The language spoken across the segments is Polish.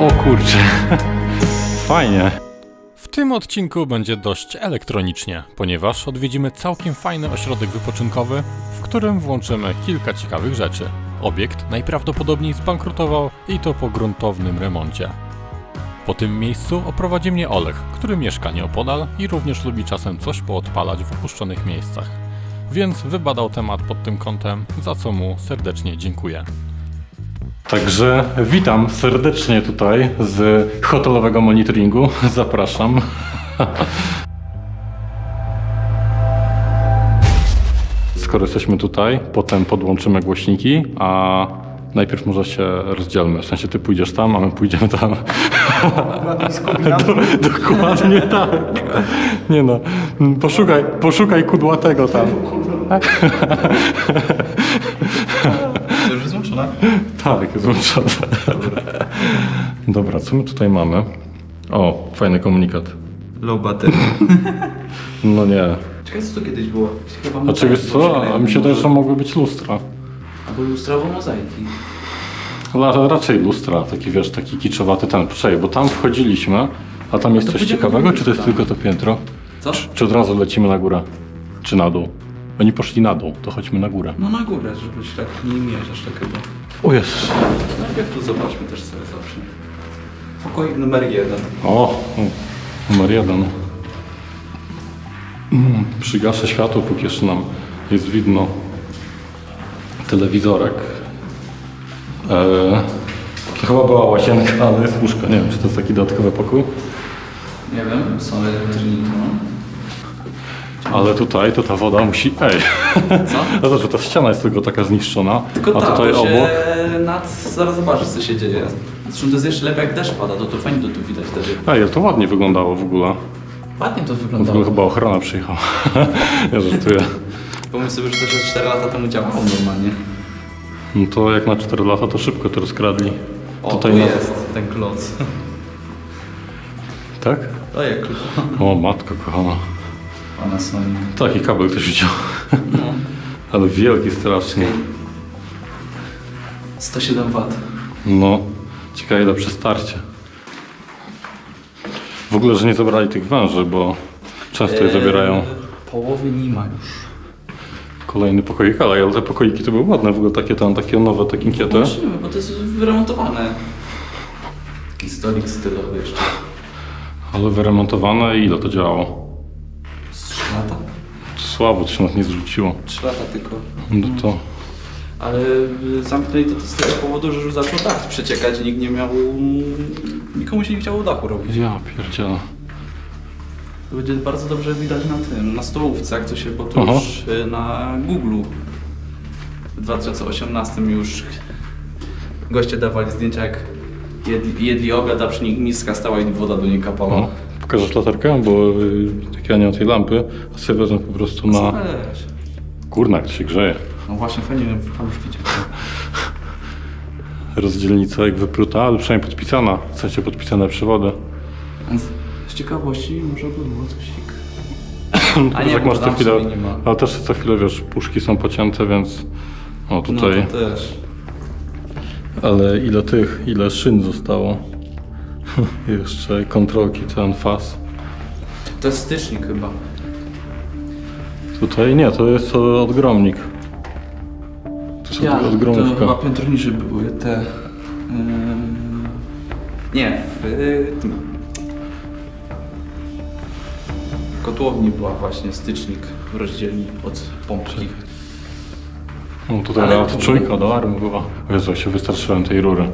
O kurczę, fajnie. W tym odcinku będzie dość elektronicznie, ponieważ odwiedzimy całkiem fajny ośrodek wypoczynkowy, w którym włączymy kilka ciekawych rzeczy. Obiekt najprawdopodobniej zbankrutował i to po gruntownym remoncie. Po tym miejscu oprowadzi mnie Olech, który mieszka nieopodal i również lubi czasem coś poodpalać w opuszczonych miejscach. Więc wybadał temat pod tym kątem, za co mu serdecznie dziękuję. Także witam serdecznie tutaj z hotelowego monitoringu. Zapraszam. Skoro jesteśmy tutaj, potem podłączymy głośniki, a najpierw może się rozdzielmy. W sensie ty pójdziesz tam, a my pójdziemy tam. Dokładnie tak. Nie no, poszukaj kudłatego tam. To już jest złączone? Tak, jest złączone. Dobra, co my tutaj mamy? O, fajny komunikat. Low battery. No nie. Czekaj, co to kiedyś było? A czy wiesz co? A mi się wydaje, że mogły być lustra. Albo lustra, albo mozaiki. Raczej lustra, taki wiesz, taki kiczowaty ten. Poczekaj, bo tam wchodziliśmy, a tam jest coś ciekawego, czy to jest tylko to piętro? Co? Czy od razu lecimy na górę? Czy na dół? Oni poszli na dół, to chodźmy na górę. No na górę, żeby się tak nie mierzysz takiego. O Jezus. Najpierw tu zobaczmy też sobie zawsze. Pokój numer 1. O, numer 1. Przygaszę światło, póki jeszcze nam jest widno. Telewizorek. Chyba była łazienka, ale jest łóżko. Nie wiem, czy to jest taki dodatkowy pokój. Nie wiem, są elektroniki, no. Ale tutaj to ta woda musi... Ej! Co? Zobacz, że ta ściana jest tylko taka zniszczona, Tylko a tak, tutaj obok... zaraz zobaczysz, co się dzieje. Zresztą to jest jeszcze lepiej, jak deszcz pada, to fajnie to tu widać wtedy. Ej, ale to ładnie wyglądało w ogóle. Ładnie to W wyglądało. ogóle chyba ochrona przyjechała. Ja żartuję. Pomyśl sobie, że to się 4 lata temu działało normalnie. No to jak na 4 lata to szybko to rozkradli. O, tutaj tu na... jest ten kloc. Tak? To jak kloc. O, matko kochana. Ona Sony. Taki kabel ktoś wziął. No. Ale wielki strasznie. 107 W. No, ciekawe ile przy starcie. W ogóle, że nie zabrali tych węży, bo często je zabierają. Połowy nie ma już. Kolejny pokoik, ale te pokoiki to były ładne, w ogóle takie tam, takie nowe, takie inkiety. Zobaczymy, bo to jest wyremontowane. Taki stolik stylowy jeszcze. Ale wyremontowane i ile to działało? 3 lata? Słabo, to się nawet nie zrzuciło. 3 lata tylko. No to... Ale zamknęli to z tego powodu, że już zaczął dach przeciekać i nikt nie miał... Nikomu się nie chciało dachu robić. Ja pierdzielę. To będzie bardzo dobrze widać na tym, na stołówce, jak to się, bo to już na Google w 2018 już goście dawali zdjęcia, jak jedli obiad, a przy nich miska stała i woda do niej kapała. O, pokażesz latarkę, bo tak ja nie mam tej lampy, a sobie wezmę po prostu na... Weź. Kurna, jak to się grzeje. No właśnie, fajnie w paluszki. Rozdzielnica jak wypruta, ale przynajmniej podpisana. W sensie podpisane przewody. Z ciekawości może by było coś. A nie, jak masz co chwilę, ale też co chwilę, wiesz, puszki są pocięte, więc... O, tutaj... No to też. Ale ile szyn zostało. Jeszcze kontrolki, ten faz. To jest stycznik chyba. Tutaj nie, to jest odgromnik. To jest odgromówka. To chyba piętro niżej były te... Nie, w tym... W kotłowni była właśnie stycznik w rozdzielni od pompki. No tutaj nawet czujka do army była. O Jezu, się wystraszyłem tej rury.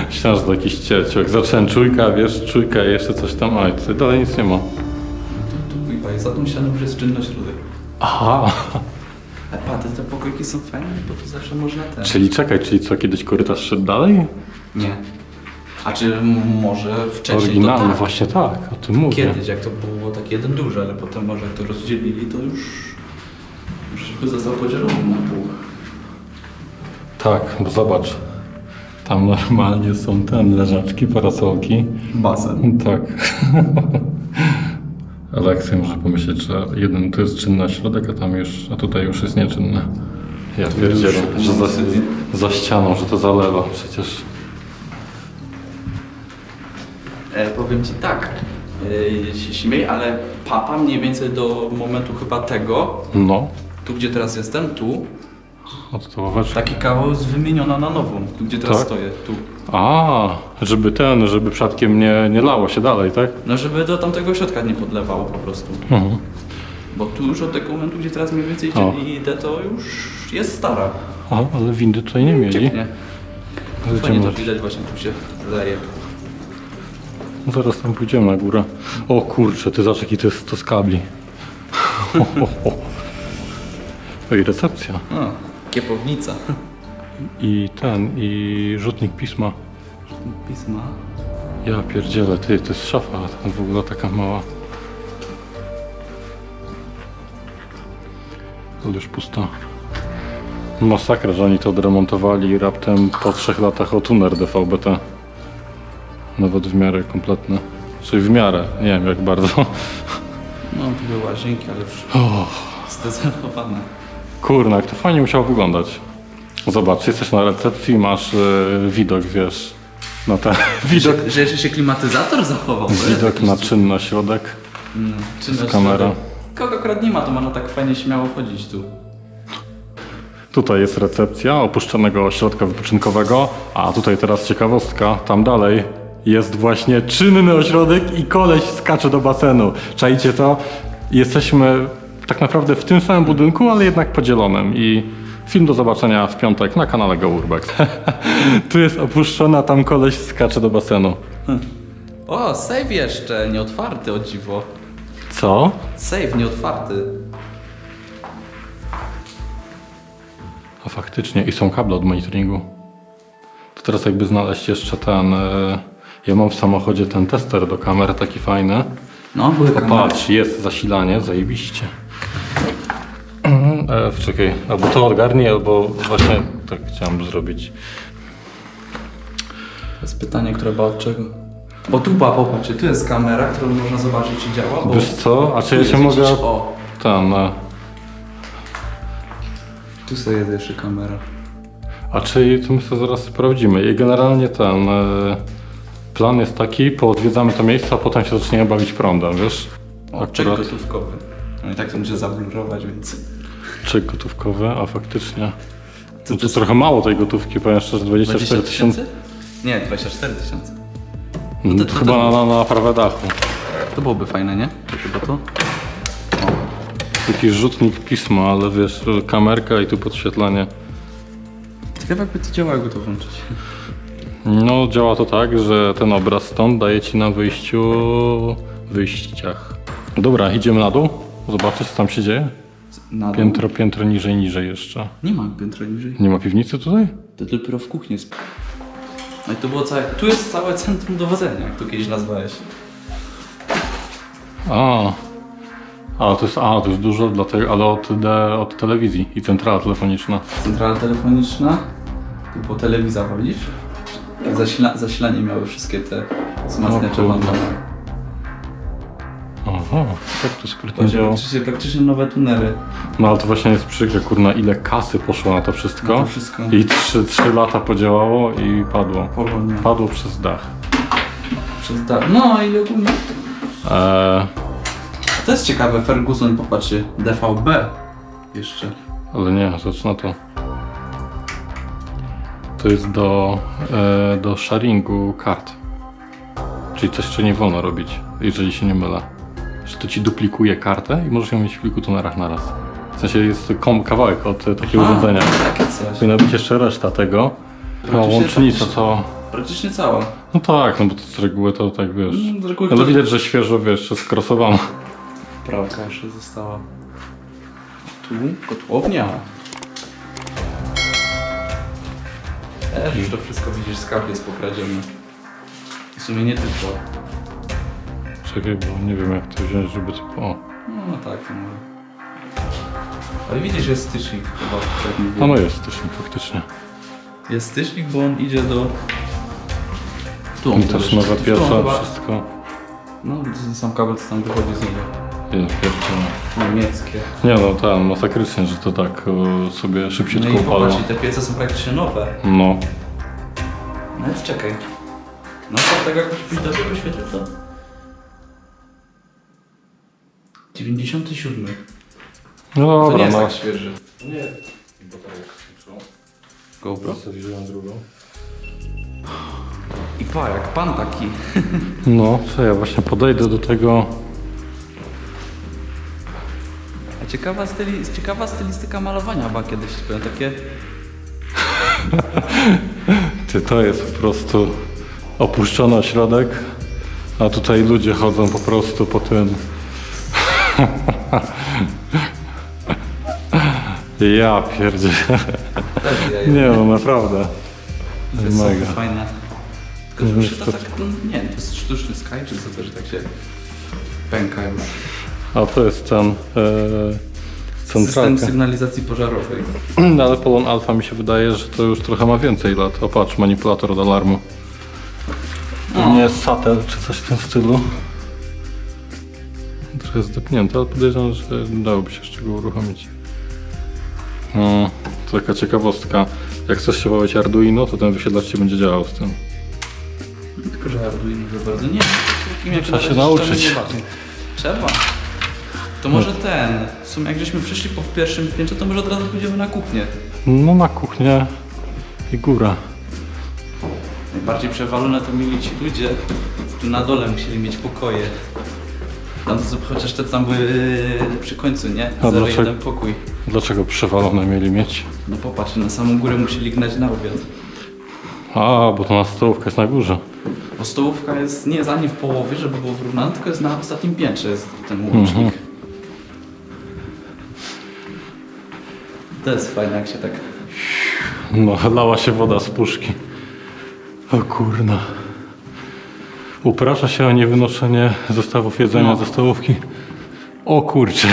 Myślałem, że to jakiś ciecioł. Jak zacząłem czujka, wiesz, czujka i jeszcze coś tam, a tutaj dalej nic nie ma. Tu chyba jest, za tą ścianą już jest czynność rury. Aha! A patrz, te pokoiki są fajne, bo to zawsze można ten... Czyli czekaj, czyli co, kiedyś korytarz szedł dalej? Nie. A czy może wcześniej Oryginalny, to tak. Właśnie tak, o tym mówię. Kiedyś, jak to było tak jeden duży, ale potem może jak to rozdzielili, to już by został podzielony na pół. Tak, bo zobacz. Tam normalnie są ten leżaczki, parasolki. Basen. Tak. Ale jak sobie może pomyśleć, że jeden to jest czynny na środek, a tutaj już jest nieczynny. Ja pierdzielę, że za ścianą, że to zalewa przecież. Powiem ci tak, się śmiej, ale papa mniej więcej do momentu chyba tego, No. tu gdzie teraz jestem, tu, Odstawoweczka. taki kawał jest wymieniona na nową, tu gdzie teraz Tak? stoję, tu. A, żeby przypadkiem nie lało się dalej, tak? No żeby do tamtego środka nie podlewało po prostu. Mhm. Bo tu już od tego momentu, gdzie teraz mniej więcej O. idę, to już jest stara. A, ale windy tutaj nie mieli. Cieknie. Fajnie Zobaczymy. to widać, właśnie tu się leje. Zaraz tam pójdziemy na górę. O kurczę, ty zobacz jaki to z kabli. O, i recepcja. O, kiepownica. I rzutnik pisma. Pisma. Ja pierdzielę, ty, to jest szafa, w ogóle taka mała. Ale już pusta. Masakra, że oni to odremontowali i raptem po 3 latach o tuner DVB-T. Nawet w miarę kompletny. Czyli w miarę, nie wiem jak bardzo. No tu były łazienki, ale już zdezerwowane. Kurna, jak to fajnie musiało wyglądać. Zobacz, jesteś na recepcji, masz widok, wiesz, na ten widok. Że jeszcze się klimatyzator zachował. Widok na czynny ośrodek. Czynność kamera. Kogo akurat nie ma, to można tak fajnie śmiało chodzić tu. Tutaj jest recepcja opuszczonego ośrodka wypoczynkowego, a tutaj teraz ciekawostka, tam dalej jest właśnie czynny ośrodek i koleś skacze do basenu. Czajcie to? Jesteśmy tak naprawdę w tym samym budynku, ale jednak podzielonym i film do zobaczenia w piątek na kanale Go Urbex. Tu jest opuszczona, tam koleś skacze do basenu. O, save jeszcze, nieotwarty, o dziwo. Co? Save nieotwarty. A faktycznie, i są kable od monitoringu. To teraz jakby znaleźć jeszcze ten... Ja mam w samochodzie ten tester do kamer, taki fajny. No, były kamery. Patrz, jest zasilanie, zajebiście. Czekaj, albo to ogarnij, albo właśnie tak chciałem zrobić. To jest pytanie, które była od czego? Bo tu była, popatrzcie, tu jest kamera, którą można zobaczyć, czy działa. Bo Wiesz co, a czy ja tu się jest mogę... gdzieś- O, Tam, tu sobie jest jeszcze kamera. a czy to my sobie zaraz sprawdzimy. I generalnie ten plan jest taki, poodwiedzamy to miejsce, a potem się zaczniemy bawić prądem, wiesz? O, czek gotówkowy. No i tak to muszę zablurować, więc... Czek gotówkowy, a faktycznie. Co No to trochę mało tej gotówki, powiem szczerze, 24 tysiące. Nie, 24 tysiące. No, to- chyba na naprawę dachu. To byłoby fajne, nie? Chyba to? Jakiś rzutnik pisma, ale wiesz, kamerka i tu podświetlenie. Ciekawe jakby to działało, jakby to włączyć. No, działa to tak, że ten obraz stąd daje ci na wyjściach. Dobra, idziemy na dół, zobaczyć co tam się dzieje. Na dół? Piętro niżej jeszcze. Nie ma piętra niżej. Nie ma piwnicy tutaj? To dopiero w kuchni jest. No i to było całe... Tu jest całe centrum dowodzenia, jak to kiedyś nazwałeś. To jest dużo, ale od telewizji i centrala telefoniczna. Centrala telefoniczna. Tu było telewizja, widzisz? Zasilanie miały wszystkie te wzmacniacze O kurde. włączone. Aha, tak to sprytnie działa. Praktycznie nowe tunery. No ale to właśnie jest przykre, kurna, ile kasy poszło na to wszystko. Na to wszystko. I 3 lata podziałało i padło. Polonia. Padło przez dach. Przez dach. No i ogólnie. Eee, To jest ciekawe, Ferguson, popatrzcie. DVB. Jeszcze. ale nie, zacznę to. To jest do sharingu kart. Czyli coś, co nie wolno robić, jeżeli się nie mylę. Że to ci duplikuje kartę i możesz ją mieć w kilku tunerach na raz. W sensie jest kawałek od takiego urządzenia. Takie coś. Powinna być jeszcze reszta tego. No, łącznica co... Praktycznie cała. No tak, no bo to z reguły to tak wiesz. Z reguły Ale to- widać, że świeżo wiesz, że skrosowana. Pralka jeszcze została. Tu kotłownia. Już to wszystko widzisz, skarb jest pokradziony. W sumie nie tylko. Czekaj, bo nie wiem jak to wziąć, żeby to... O, No tak, to może. Ale widzisz, jest stycznik chyba. Tak nie no wiem. jest stycznik faktycznie. Jest stycznik, bo on idzie do... Tu I też nowa tu pieca, chyba- wszystko. No, sam kabel co tam wychodzi z niego. Jest pierdzielone. Niemieckie. Nie no, tam masakrycznie, że to tak sobie szybciutko No i upadło. popatrz, i te piece są praktycznie nowe. No. No więc czekaj. No to tak jakoś widocznie poświecił to. 97. No To nie dobra, jest no. tak świeży. Nie, bo tak jak GoPro. sobie wziąłem drugą. I pa, jak pan taki. No, co ja właśnie podejdę do tego. A ciekawa stylistyka malowania chyba kiedyś byłem takie... Ty, to jest po prostu opuszczony ośrodek, a tutaj ludzie chodzą po prostu po tym. Ja pierdzielę. Nie no, naprawdę. To jest Mega. fajne. Tylko, że to tak, no, nie wiem, to jest sztuczny sky, czy co to, że tak się pęka już. A to jest ten System centralka. sygnalizacji pożarowej. No, ale Polon Alpha mi się wydaje, że to już trochę ma więcej lat. O patrz, manipulator od alarmu. To nie jest satel czy coś w tym stylu. Trochę jest zdepnięte, ale podejrzewam, że dałoby się jeszcze go uruchomić. No, to taka ciekawostka. Jak chcesz się bawić Arduino, to ten wysiedlacz ci będzie działał z tym. Tylko, że Arduino za bardzo nie wiem. Trzeba się nauczyć. Trzeba. To może ten. W sumie jak żeśmy przyszli po pierwszym piętrze, to może od razu pójdziemy na kuchnię. No na kuchnię i góra. Najbardziej przewalone to mieli ci ludzie, którzy na dole musieli mieć pokoje. Tam, chociaż te tam były przy końcu, nie? A 0,1 pokój. Dlaczego przewalone mieli mieć? No popatrz, na samą górę musieli gnać na obiad. A, bo to na stołówka jest na górze. Bo stołówka jest nie jest ani w połowie, żeby było wyrównane, tylko jest na ostatnim piętrze jest ten łącznik. To jest fajne, jak się tak... No, lała się woda z puszki. O kurna. Uprasza się o niewynoszenie zestawów jedzenia No. ze stołówki. O kurczę.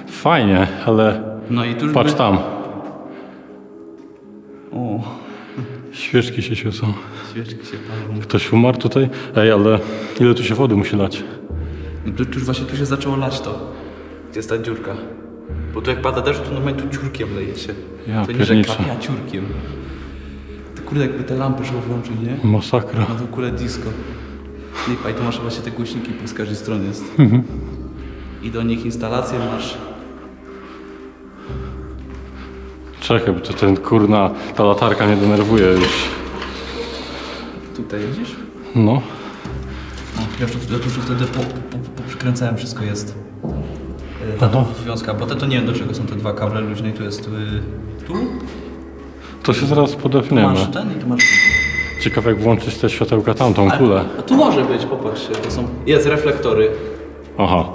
Fajnie, ale No i tu już patrz by... tam. O, Świeczki się świecą. świeczki się palą. Ktoś umarł tutaj? Ej, ale ile tu się wody musi lać? No tu już właśnie tu się zaczęło lać to. Gdzie jest ta dziurka? Bo tu jak pada deszcz, to normalnie tu ciurkiem leje się. Ja to nie, że pierniczę. kapia ciurkiem. To kurde, jakby te lampy szło włączyć, nie? Masakra. No to kule disco. Lipa, i tu masz właśnie te głośniki z każdej strony jest. I do nich instalację masz. Czekaj, bo to ten kurna, ta latarka mnie denerwuje już. Tutaj widzisz? No. Ja już wtedy poprzykręcałem, wszystko jest. Aha. Związka, bo to nie wiem do czego są te dwa kable luźne i tu jest tu. To się zaraz Tu podepniemy. masz ten i tu masz... Ciekawe jak włączyć te światełka tamtą kulę. A tu może być, popatrzcie, to są... Jest reflektory. Aha.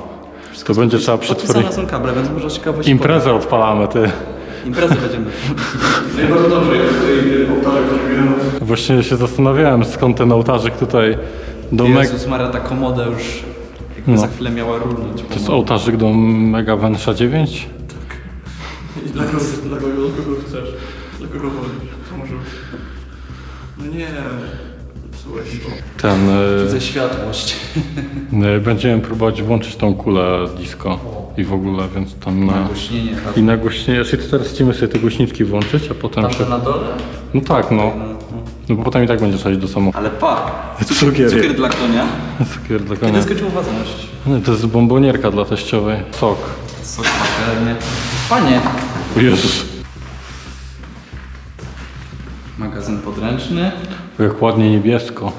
To będzie trzeba przetworzyć. Podpisane są kable, więc może ciekawość... Imprezę odpalamy, ty. Imprezę będziemy. Bardzo dobrze, jak tutaj powtarzam coś. Właściwie się zastanawiałem, skąd ten ołtarzyk tutaj do Jezus Maria, ta komoda już jakby No. za chwilę miała runąć. To jest ołtarzyk do Mega Węsza 9? Dla kogo chcesz? Dla kogo wolisz? To może... No nie... Słuchaj, Ten... Widzę światłość. Będziemy próbować włączyć tą kulę disco i w ogóle, więc tam na... Nagłośnienie. I nagłośnienie, czyli teraz chcemy sobie te głośniczki włączyć, a potem się... Tam na dole? No tak, no. No bo potem i tak będzie trzeba iść do samochodu. Ale pa! Cukier. Cukier dla konia. Cukier dla Kiedy konia. skończył ważność? Nie, to jest bombonierka dla teściowej. Sok. Sok patelnie. Panie! O Jezus. Magazyn podręczny. Jak ładnie niebiesko.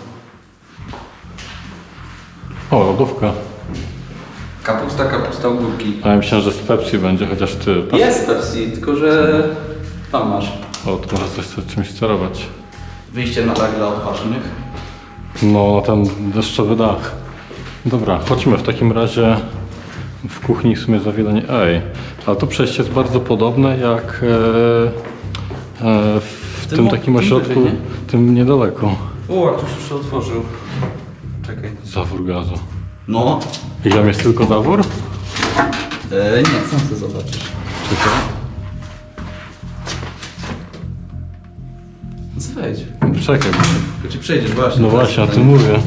O, lodówka. Kapusta, ogórki. A ja myślałem, że z Pepsi będzie, chociaż ty... Jest Pepsi, tylko że tam masz. O, to może coś czymś sterować. Wyjście na dach dla odważnych. No, na ten deszczowy dach. Dobra, chodźmy w takim razie. W kuchni w sumie za wiele nie... Ej, ale to przejście jest bardzo podobne jak w tym takim ośrodku, wyżej, tym niedaleko. O, jak tu się jeszcze otworzył. Czekaj. Zawór gazu. No. I tam jest tylko zawór? Nie, sam chcę zobaczyć. Czekaj. Zejdź. Czekaj. Tylko ci przejdziesz właśnie. No właśnie, o tym mówię.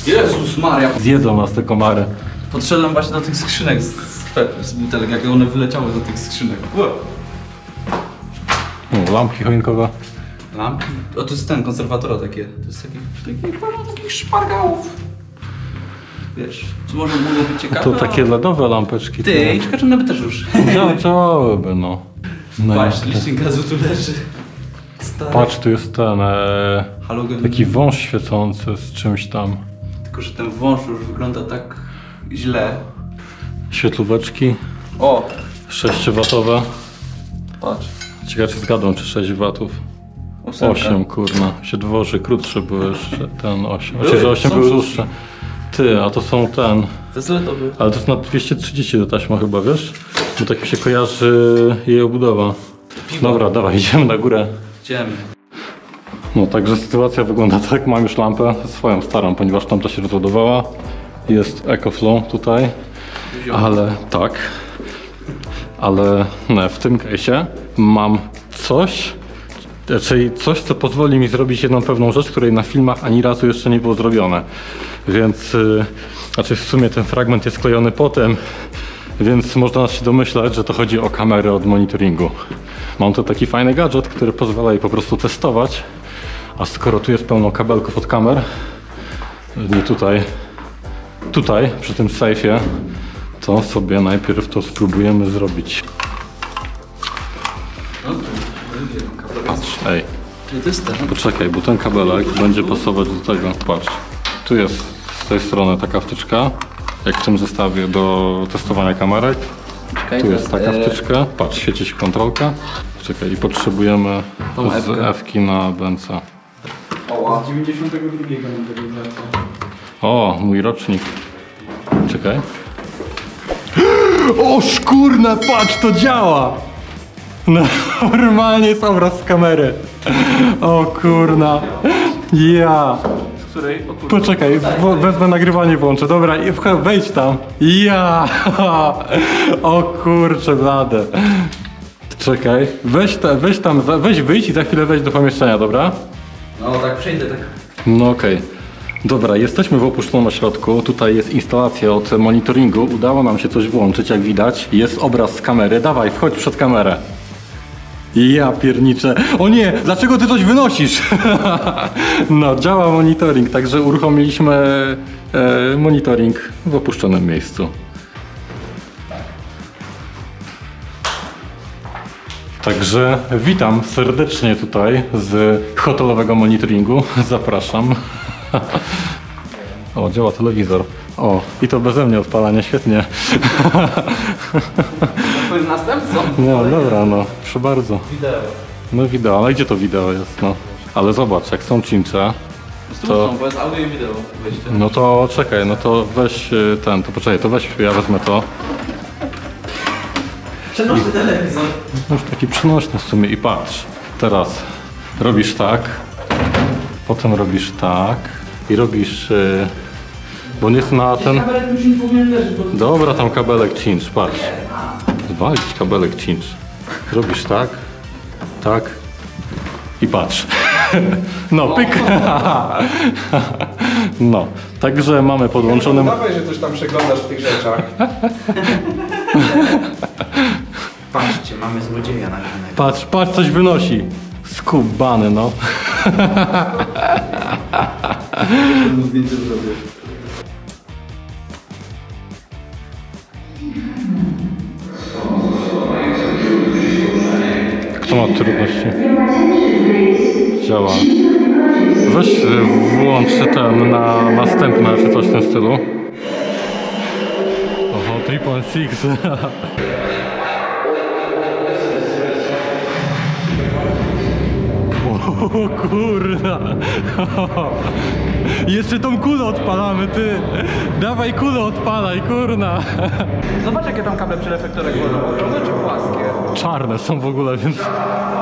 Jezus Maria. Zjedzą nas te komary. Podszedłem właśnie do tych skrzynek z butelek, jak one wyleciały do tych skrzynek. O, lampki choinkowe. Lampki? O, to jest ten, konserwatora takie. To jest takich szpargałów. Wiesz, co może mogło być ciekawe? To takie LEDowe lampeczki. Ty, i czekacze by też już. Działałyby, no. Patrz, licznik gazu tu leży. Stary. Patrz, tu jest ten Halogen. taki wąż świecący z czymś tam. Tylko, że ten wąż już wygląda tak źle. Świetlóweczki O! 6W. Patrz. Ciekawe, czy zgadą, czy 6 W. 8, kurna. Się dworzy, krótsze były jeszcze ten 8. Znaczy, że 8 były dłuższe. Ty, a to są ten. To jest letowy. Ale to jest na 230 do taśma chyba, wiesz? Bo tak mi się kojarzy jej obudowa. Dobra, dawaj, idziemy na górę. Idziemy. No, także sytuacja wygląda tak. Mam już lampę swoją starą, ponieważ tamta się rozładowała. Jest EcoFlow tutaj. Ale tak. Ale no, w tym case'ie mam coś, czyli coś, co pozwoli mi zrobić jedną pewną rzecz, której na filmach ani razu jeszcze nie było zrobione. Więc, znaczy w sumie ten fragment jest sklejony potem, więc można się domyślać, że to chodzi o kamerę od monitoringu. Mam tu taki fajny gadżet, który pozwala jej po prostu testować, a skoro tu jest pełno kabelków od kamer, nie tutaj, przy tym sejfie, to sobie najpierw to spróbujemy zrobić. Patrz, ej. To jest ten. Poczekaj, bo ten kabelek będzie pasować do tego. Patrz, tu jest z tej strony taka wtyczka, jak w tym zestawie do testowania kamerek. Tu jest taka wtyczka, patrz, świeci się kontrolka. Czekaj, i potrzebujemy z F-ki na BNC. Z 92 mam tego zdjęcia. O, mój rocznik. Czekaj. O szkurna, patrz, to działa! No, normalnie jest obraz z kamery. O kurna. Ja. Z której? O, Poczekaj, wezmę nagrywanie włączę. Dobra, wejdź tam. Ja. O kurczę blade. Czekaj, weź wyjdź i za chwilę wejdź do pomieszczenia, dobra? No tak, przejdę tak. No okej. Dobra, jesteśmy w opuszczonym ośrodku. Tutaj jest instalacja od monitoringu. Udało nam się coś włączyć, jak widać. Jest obraz z kamery. Dawaj, wchodź przed kamerę. Ja pierniczę. O nie, dlaczego ty coś wynosisz? No, działa monitoring, także uruchomiliśmy monitoring w opuszczonym miejscu. Także witam serdecznie tutaj z hotelowego monitoringu. Zapraszam. O, działa telewizor. O, i to beze mnie odpalanie, świetnie. Twoim następcą? No dobra, no, proszę bardzo. Wideo. No wideo, ale gdzie to wideo jest, no? Ale zobacz, jak są cincze, To... bo jest audio i wideo. Weźcie. no to czekaj, no to weź ten, to poczekaj, to weź, ja wezmę to. Przenośny telewizor. No już taki przenośny w sumie i patrz. Teraz robisz tak, potem robisz tak i robisz, bo on jest na ten... Kabelek już nie powinien leżeć, bo... Dobra, tam kabelek cinch, patrz. Zwalić kabelek cinch. Robisz tak, tak i patrz. No, pyk. No, także mamy podłączonym... Dawaj, że coś tam przeglądasz w tych rzeczach. Patrzcie, mamy złodzieja na kamerze. Patrz, patrz, coś wynosi. Skubany, no. Zdjęcie zrobię. Kto ma trudności? Działa. Weź włącz ten na następne, czy coś w tym stylu. Oho, 3.6. O kurna. Jeszcze tą kulę odpalamy, ty. Dawaj kulę odpalaj, kurna. Zobacz, jakie tam kable przy reflektorach są. Okrągłe czy płaskie? Czarne są w ogóle, więc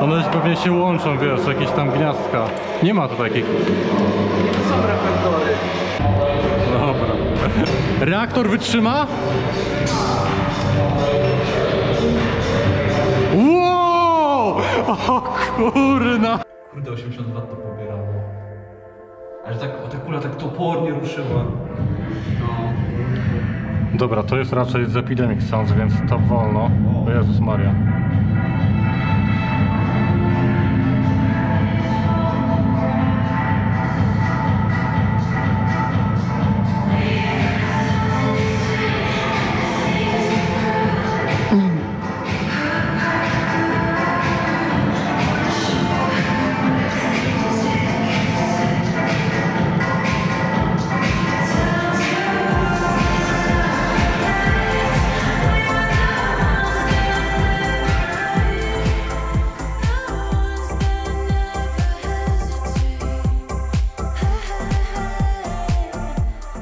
one pewnie się łączą, wiesz, jakieś tam gniazdka. Nie ma tu takich. Są reflektory. Dobra. Reaktor wytrzyma? Wow! O kurna! Kurde, 80 W to pobierało. Ale tak, ta kula tak topornie ruszyła. No. Dobra, to jest raczej z Epidemic Sounds, więc to wolno. O Jezus Maria.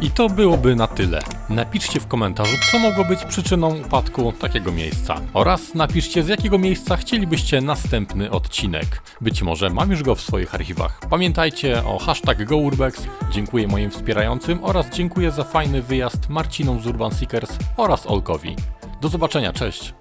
I to byłoby na tyle. Napiszcie w komentarzu, co mogło być przyczyną upadku takiego miejsca. Oraz napiszcie, z jakiego miejsca chcielibyście następny odcinek. Być może mam już go w swoich archiwach. Pamiętajcie o #GoUrbex. Dziękuję moim wspierającym oraz dziękuję za fajny wyjazd Marcinom z Urban Seekers oraz Olkowi. Do zobaczenia, cześć!